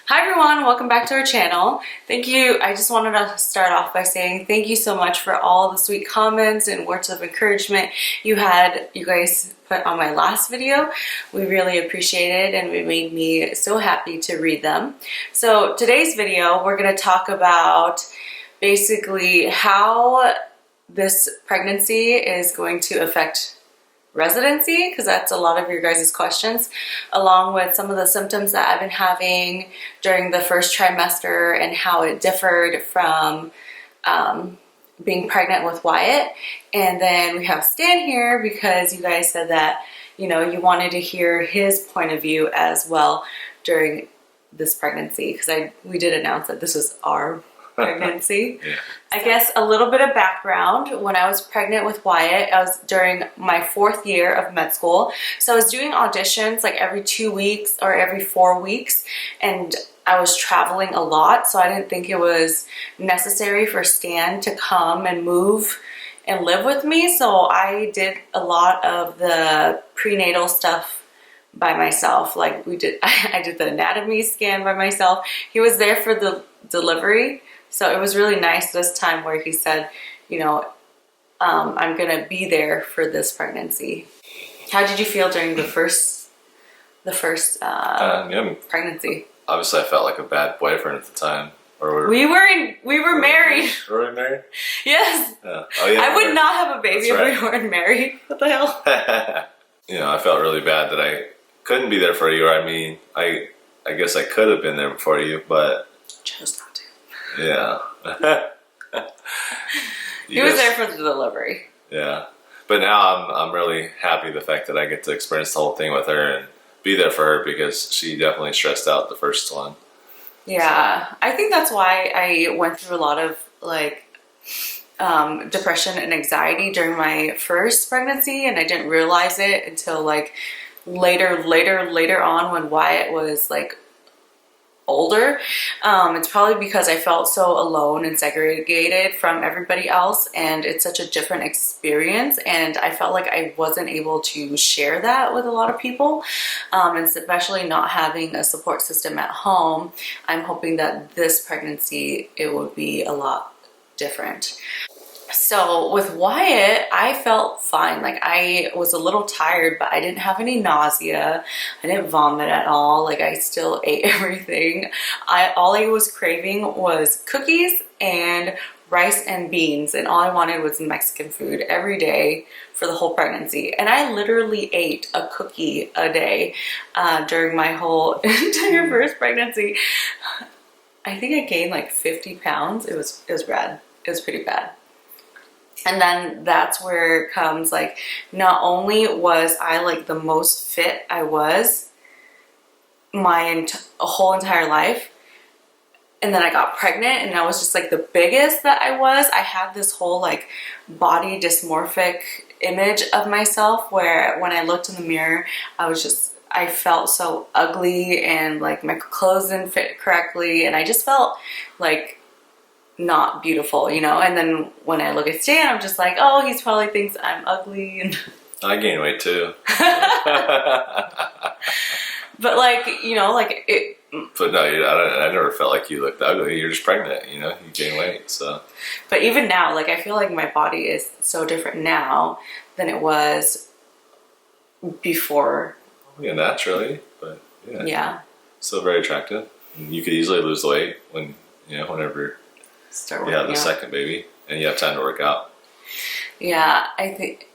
Hi everyone, welcome back to our channel. Thank you. I just wanted to start off by saying thank you so much for all the sweet comments and words of encouragement you guys put on my last video. We really appreciate it and it made me so happy to read them. So today's video, we're going to talk about basically how this pregnancy is going to affect residency, because that's a lot of your guys' questions, along with some of the symptoms that I've been having during the first trimester and how it differed from being pregnant with Wyatt. And then we have Stan here because you guys said that, you know, you wanted to hear his point of view as well during this pregnancy, because we did announce that this was our pregnancy. Yeah. I guess a little bit of background. When I was pregnant with Wyatt, I was during my 4th year of med school. So I was doing auditions like every 2 weeks or every 4 weeks, and I was traveling a lot. So I didn't think it was necessary for Stan to come and move and live with me. So I did a lot of the prenatal stuff by myself. Like I did the anatomy scan by myself. He was there for the delivery. So it was really nice this time where he said, you know, I'm gonna be there for this pregnancy. How did you feel during the first pregnancy? Obviously, I felt like a bad boyfriend at the time. Or we were married. Were we married? Yes. Yeah. Oh, yeah, I would not have a baby if we weren't married. What the hell? You know, I felt really bad that I couldn't be there for you. I mean, I guess I could have been there for you, but chose not to. Yeah. He was there for the delivery. Yeah. But now I'm really happy the fact that I get to experience the whole thing with her and be there for her, because she definitely stressed out the first one. Yeah. So I think that's why I went through a lot of like depression and anxiety during my first pregnancy, and I didn't realize it until like later on when Wyatt was like older. It's probably because I felt so alone and segregated from everybody else, and it's such a different experience, and I felt like I wasn't able to share that with a lot of people, and especially not having a support system at home. I'm hoping that this pregnancy, it would be a lot different. So with Wyatt, I felt fine. Like I was a little tired, but I didn't have any nausea. I didn't vomit at all. Like I still ate everything. All I was craving was cookies and rice and beans, and all I wanted was Mexican food every day for the whole pregnancy. And I literally ate a cookie a day during my whole entire first pregnancy. I think I gained like 50 pounds. It was bad. It was pretty bad. And then that's where it comes, like, not only was I like the most fit I was my whole entire life, and then I got pregnant and I was just like the biggest that I was. I had this whole like body dysmorphic image of myself where when I looked in the mirror, I felt so ugly, and like my clothes didn't fit correctly, and I just felt like not beautiful, you know. And then when I look at Stan, I'm just like, oh, he's probably thinks I'm ugly. And I gained weight too. But like, you know, like it. But no, I never felt like you looked ugly. You're just pregnant, you know. You gain weight, so. But even now, like I feel like my body is so different now than it was before. Yeah, naturally, but yeah. Yeah. Still very attractive. You could easily lose the weight when, you know, whenever you have the second baby and you have time to work out. Yeah, I think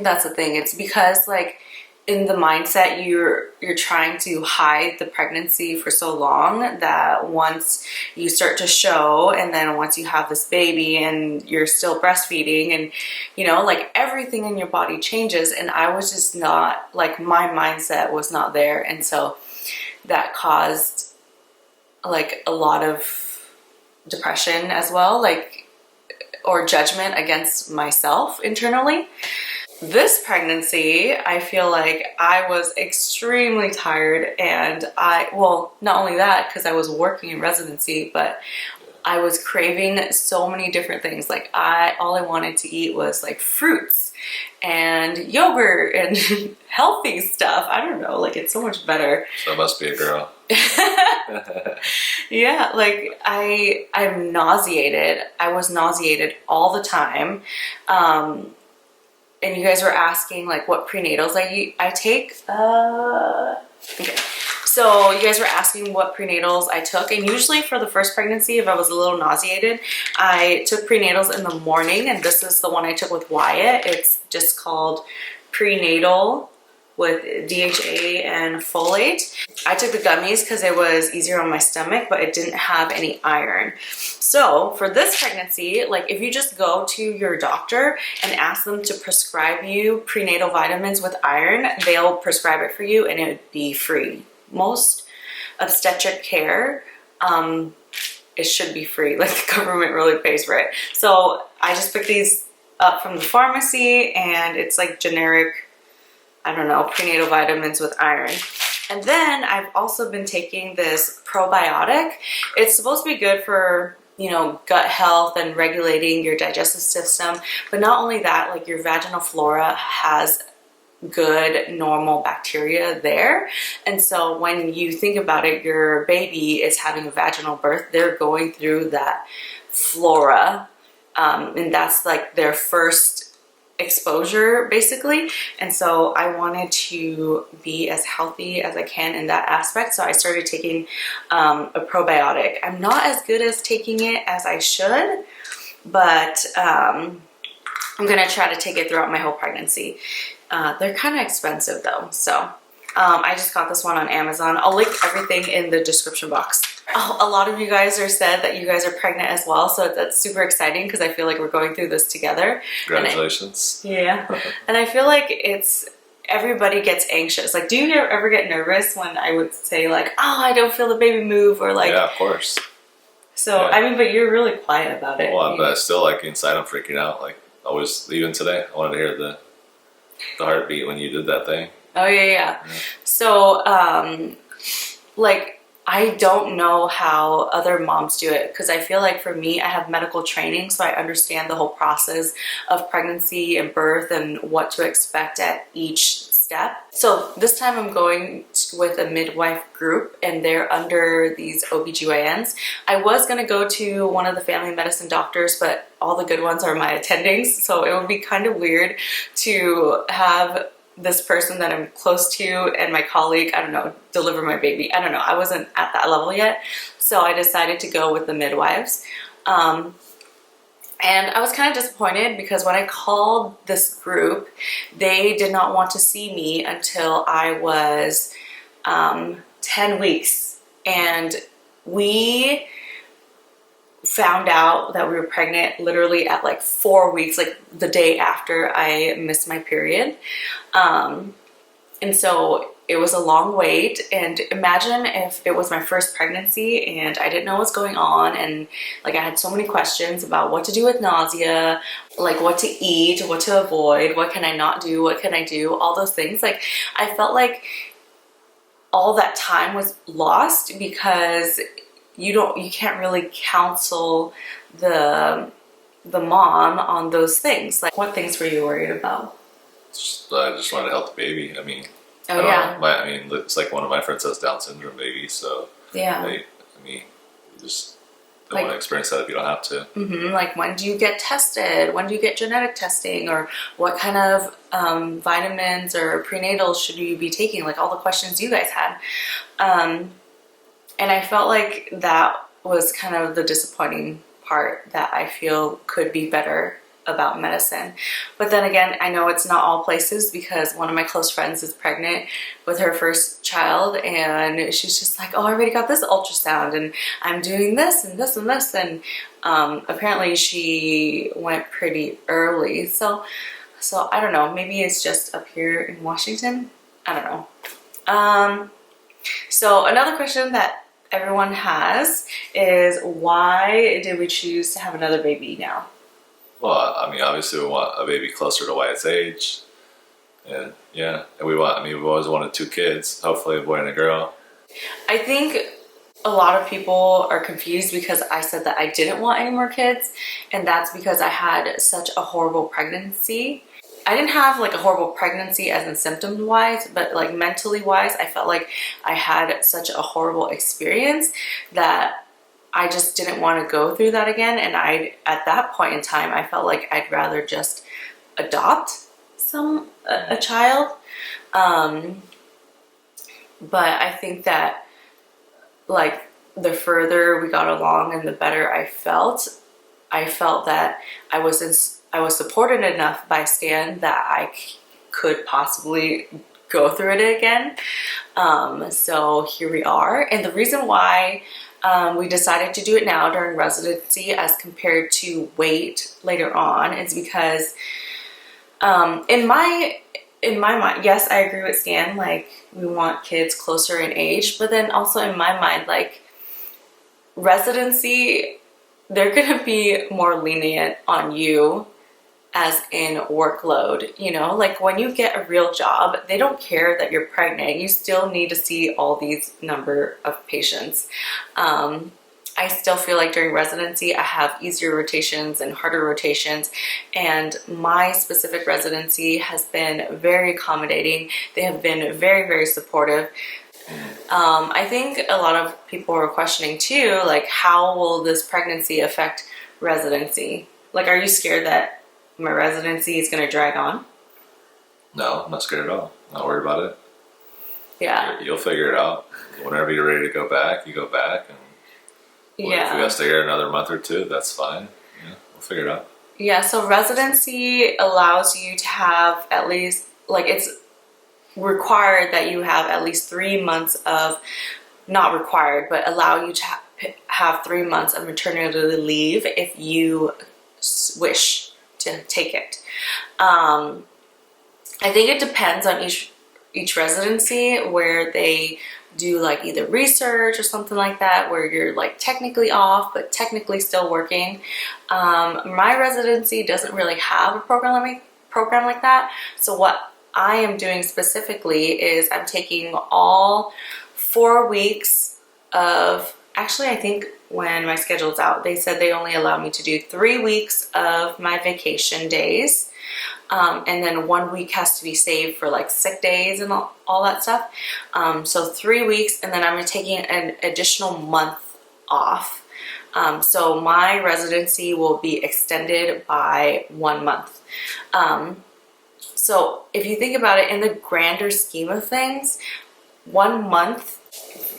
that's the thing. It's because like in the mindset you're trying to hide the pregnancy for so long that once you start to show, and then once you have this baby and you're still breastfeeding, and you know, like everything in your body changes, and I was just not, like my mindset was not there, and so that caused like a lot of depression as well, like, or judgment against myself internally. This pregnancy, I feel like I was extremely tired, and well, not only that, because I was working in residency, but I was craving so many different things. Like all I wanted to eat was like fruits and yogurt and healthy stuff. I don't know, like it's so much better. So it must be a girl. Yeah, like I'm nauseated. I was nauseated all the time. And you guys were asking like what prenatals I take. Okay. So you guys were asking what prenatals I took, and usually for the first pregnancy, if I was a little nauseated, I took prenatals in the morning, and this is the one I took with Wyatt. It's just called Prenatal with DHA and folate. I took the gummies because it was easier on my stomach, but it didn't have any iron. So for this pregnancy, like if you just go to your doctor and ask them to prescribe you prenatal vitamins with iron, they'll prescribe it for you and it would be free. Most obstetric care, it should be free. Like the government really pays for it. So I just picked these up from the pharmacy, and it's like generic, I don't know, prenatal vitamins with iron. And then I've also been taking this probiotic. It's supposed to be good for, you know, gut health and regulating your digestive system. But not only that, like your vaginal flora has good normal bacteria there, and so when you think about it, your baby is having a vaginal birth, they're going through that flora, and that's like their first exposure basically. And so I wanted to be as healthy as I can in that aspect, so I started taking a probiotic. I'm not as good as taking it as I should, but I'm gonna try to take it throughout my whole pregnancy. They're kind of expensive though, so I just got this one on Amazon. I'll link everything in the description box. Oh, a lot of you guys are said that you guys are pregnant as well, so that's super exciting because I feel like we're going through this together. Congratulations. Yeah, and I feel like everybody gets anxious. Like, do you ever get nervous when I would say like, oh, I don't feel the baby move, or like? Yeah, of course. So, yeah. I mean, but you're really quiet about it. Well, but still, like inside I'm freaking out. Like always, even today, I wanted to hear the heartbeat when you did that thing. Oh yeah. So like I don't know how other moms do it, because I feel like for me, I have medical training, so I understand the whole process of pregnancy and birth and what to expect at each step. So this time I'm going with a midwife group, and they're under these OBGYNs. I was going to go to one of the family medicine doctors, but all the good ones are my attendings, so it would be kind of weird to have this person that I'm close to and my colleague, I don't know, deliver my baby. I don't know. I wasn't at that level yet, so I decided to go with the midwives. And I was kind of disappointed because when I called this group, they did not want to see me until I was 10 weeks. And we found out that we were pregnant literally at like 4 weeks, like the day after I missed my period. And so it was a long wait, and imagine if it was my first pregnancy and I didn't know what's going on, and like I had so many questions about what to do with nausea, like what to eat, what to avoid, what can I not do, what can I do, all those things. Like I felt like all that time was lost because you can't really counsel the mom on those things. Like, what things were you worried about? I just wanted to help the baby. I mean, oh yeah. I mean, it's like one of my friends has Down syndrome baby, so yeah. I mean, you just don't want to experience that if you don't have to. Mm-hmm. Like, when do you get tested? When do you get genetic testing? Or what kind of vitamins or prenatals should you be taking? Like all the questions you guys had. And I felt like that was kind of the disappointing part that I feel could be better about medicine. But then again, I know it's not all places, because one of my close friends is pregnant with her first child, and she's just like, oh, I already got this ultrasound and I'm doing this and this and this, and apparently she went pretty early. So I don't know, maybe it's just up here in Washington. I don't know. So another question that everyone has is, why did we choose to have another baby now? Well, I mean, obviously we want a baby closer to Wyatt's age, and yeah, and we've always wanted 2 kids, hopefully a boy and a girl. I think a lot of people are confused because I said that I didn't want any more kids, and that's because I had such a horrible pregnancy. I didn't have like a horrible pregnancy as in symptom wise, but like mentally wise, I felt like I had such a horrible experience that I just didn't want to go through that again. And at that point in time, I felt like I'd rather just adopt a child. But I think that like the further we got along and the better I felt that I was supported enough by Stan that I could possibly go through it again. So here we are. And the reason why we decided to do it now during residency as compared to wait later on is because in my mind, yes, I agree with Stan, like we want kids closer in age, but then also in my mind, like residency, they're gonna be more lenient on you as in workload, you know, like when you get a real job, they don't care that you're pregnant. You still need to see all these number of patients. I still feel like during residency, I have easier rotations and harder rotations, and my specific residency has been very accommodating. They have been very, very supportive. I think a lot of people are questioning too, like how will this pregnancy affect residency? Like, are you scared that my residency is going to drag on? No, I'm not scared at all. Not worried about it. Yeah. You'll figure it out. Whenever you're ready to go back, you go back. And if we got to stay here another month or two, that's fine. Yeah, we'll figure it out. Yeah, so residency allows you to have at least, like it's required that you have at least 3 months of, not required, but allow you to have 3 months of maternity leave if you wish to take it. I think it depends on each residency where they do like either research or something like that, where you're like technically off but technically still working. My residency doesn't really have a program like that. So what I am doing specifically is I'm taking all 4 weeks of, actually I think when my schedule's out, they said they only allow me to do 3 weeks of my vacation days. And then 1 week has to be saved for like sick days and all that stuff. So 3 weeks, and then I'm taking an additional month off. So my residency will be extended by 1 month. So if you think about it in the grander scheme of things, 1 month,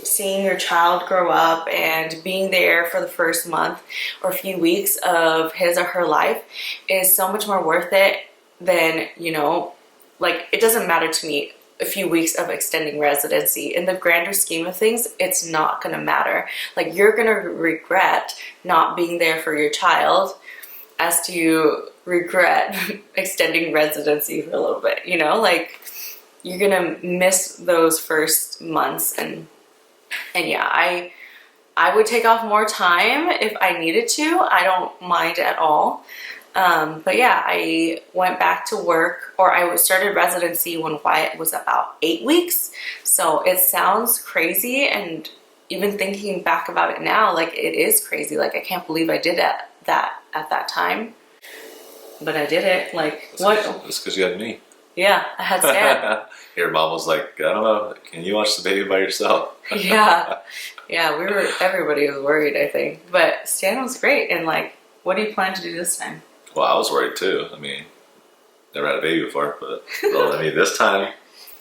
seeing your child grow up and being there for the first month or a few weeks of his or her life is so much more worth it than, you know, like it doesn't matter to me a few weeks of extending residency. In the grander scheme of things, it's not gonna matter. Like you're gonna regret not being there for your child as to regret extending residency for a little bit, you know, like you're gonna miss those first months. And yeah, I would take off more time if I needed to. I don't mind at all. But yeah, I went back to work, or I started residency when Wyatt was about 8 weeks. So it sounds crazy, and even thinking back about it now, like it is crazy. Like I can't believe I did that at that time, but I did it. Like what? It's because you had me. Yeah, I had Stan. Your mom was like, I don't know, can you watch the baby by yourself? Yeah, everybody was worried, I think, but Stan was great. And like, what do you plan to do this time? Well, I was worried too. I mean, never had a baby before, but well, I mean, this time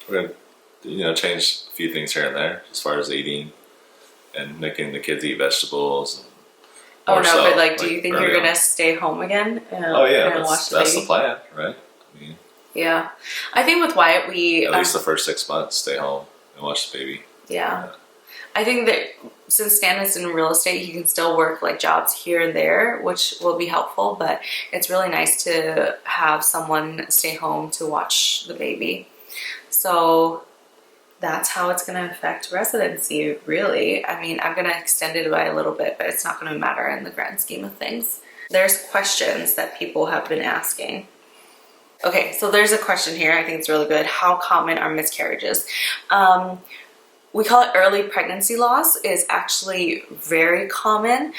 we're gonna, you know, change a few things here and there as far as eating and making the kids eat vegetables. Oh no, but like, do you think you're gonna stay home again? Oh yeah, that's the plan, right? I mean, yeah, I think with Wyatt we at least the first 6 months stay home and watch the baby. Yeah. I think that since Stan is in real estate, he can still work like jobs here and there, which will be helpful, but it's really nice to have someone stay home to watch the baby. So that's how it's going to affect residency, really. I mean, I'm going to extend it by a little bit, but it's not going to matter in the grand scheme of things. There's questions that people have been asking. Okay, so there's a question here. I think it's really good. How common are miscarriages? we call it early pregnancy loss, is actually very common.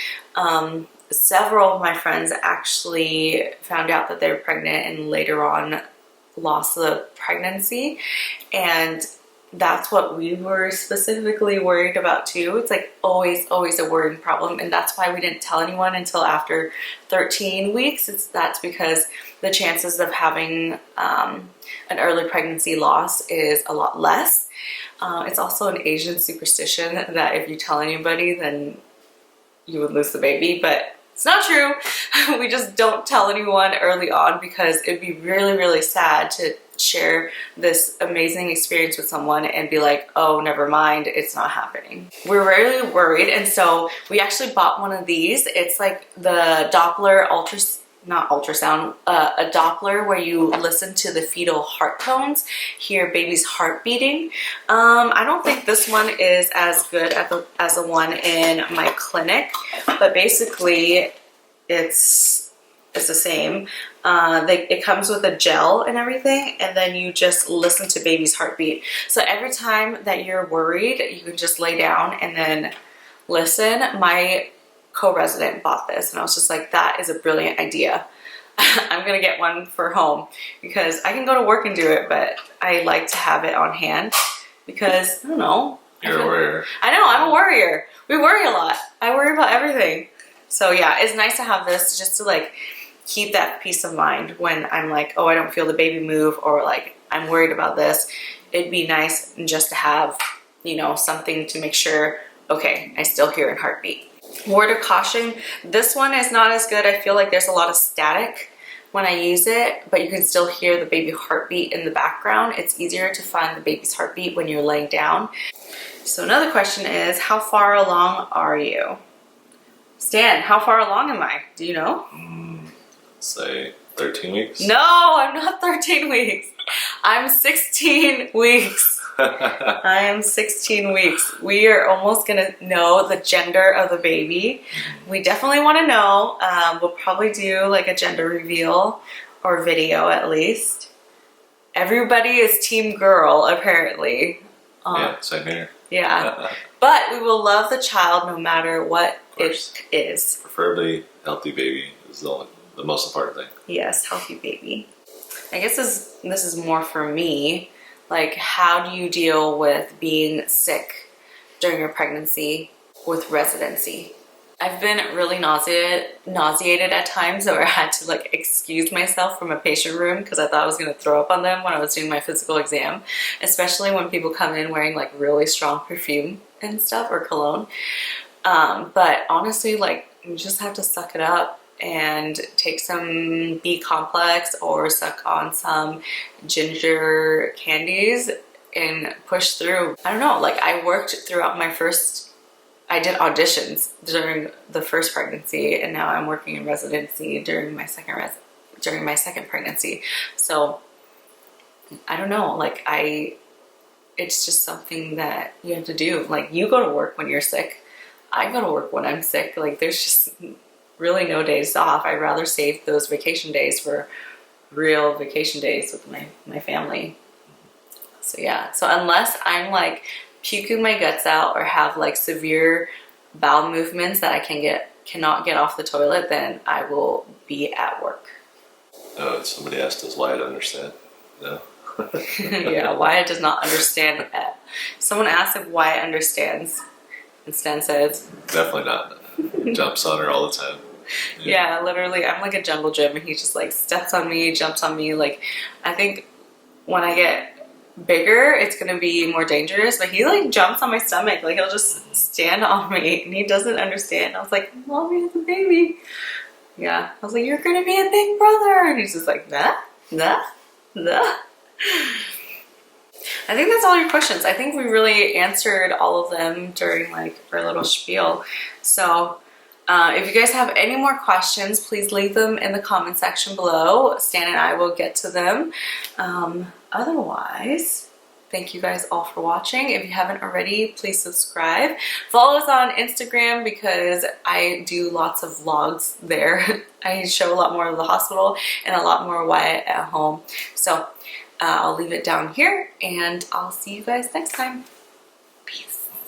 Several of my friends actually found out that they were pregnant and later on lost the pregnancy, and that's what we were specifically worried about too. It's like always a worrying problem, and that's why we didn't tell anyone until after 13 weeks. That's because the chances of having an early pregnancy loss is a lot less. It's also an Asian superstition that if you tell anybody, then you would lose the baby, but it's not true. We just don't tell anyone early on because it'd be really sad to share this amazing experience with someone and be like, oh, never mind, it's not happening. We're really worried, and so we actually bought one of these. It's like the Doppler a Doppler where you listen to the fetal heart tones, hear baby's heart beating. I don't think this one is as good as the one in my clinic, but basically it's the same. It comes with a gel and everything, and then you just listen to baby's heartbeat. So every time that you're worried, you can just lay down and then listen. My co-resident bought this, and I was just like, that is a brilliant idea. I'm gonna get one for home because I can go to work and do it, but I like to have it on hand because, I don't know. You're a warrior. I know, I'm a warrior. We worry a lot. I worry about everything. So yeah, it's nice to have this just to like keep that peace of mind when I'm like, oh, I don't feel the baby move, or like I'm worried about this. It'd be nice just to have, you know, something to make sure, okay, I still hear a heartbeat. Word of caution, this one is not as good. I feel like there's a lot of static when I use it, but you can still hear the baby heartbeat in the background. It's easier to find the baby's heartbeat when you're laying down. So another question is, how far along are you? Stan, how far along am I? Do you know? Say 13 weeks? No, I'm not 13 weeks. I'm 16 weeks. I am 16 weeks. We are almost gonna know the gender of the baby. We definitely want to know. We'll probably do like a gender reveal or video at least. Everybody is team girl apparently. Yeah, same here. Yeah, but we will love the child no matter what it is. Preferably healthy baby is the most important thing. Yes, healthy baby. I guess this is more for me. Like, how do you deal with being sick during your pregnancy with residency? I've been really nauseated at times, or I had to like excuse myself from a patient room because I thought I was going to throw up on them when I was doing my physical exam, especially when people come in wearing like really strong perfume and stuff or cologne. But honestly, like, you just have to suck it up and take some B complex or suck on some ginger candies and push through. I don't know, like I worked throughout I did auditions during the first pregnancy, and now I'm working in residency during my second pregnancy. So I don't know, like it's just something that you have to do. Like, you go to work when you're sick. I go to work when I'm sick. Like, there's just really no days off. I'd rather save those vacation days for real vacation days with my family. So yeah, so unless I'm like puking my guts out or have like severe bowel movements that I cannot get off the toilet, then I will be at work. Oh, somebody asked, does Wyatt understand? No. Yeah, Wyatt does not understand that. Someone asked if Wyatt understands, and Stan says, definitely not. He jumps on her all the time. Yeah, literally, I'm like a jungle gym, and he just like steps on me, jumps on me. Like, I think when I get bigger, it's gonna be more dangerous, but he like jumps on my stomach. Like, he'll just stand on me, and he doesn't understand. I was like, Mommy has a baby. Yeah, I was like, you're gonna be a big brother, and he's just like, nah. I think that's all your questions. I think we really answered all of them during like our little spiel. So if you guys have any more questions, please leave them in the comment section below. Stan and I will get to them. Otherwise, thank you guys all for watching. If you haven't already, please subscribe. Follow us on Instagram because I do lots of vlogs there. I show a lot more of the hospital and a lot more Wyatt at home. So I'll leave it down here, and I'll see you guys next time.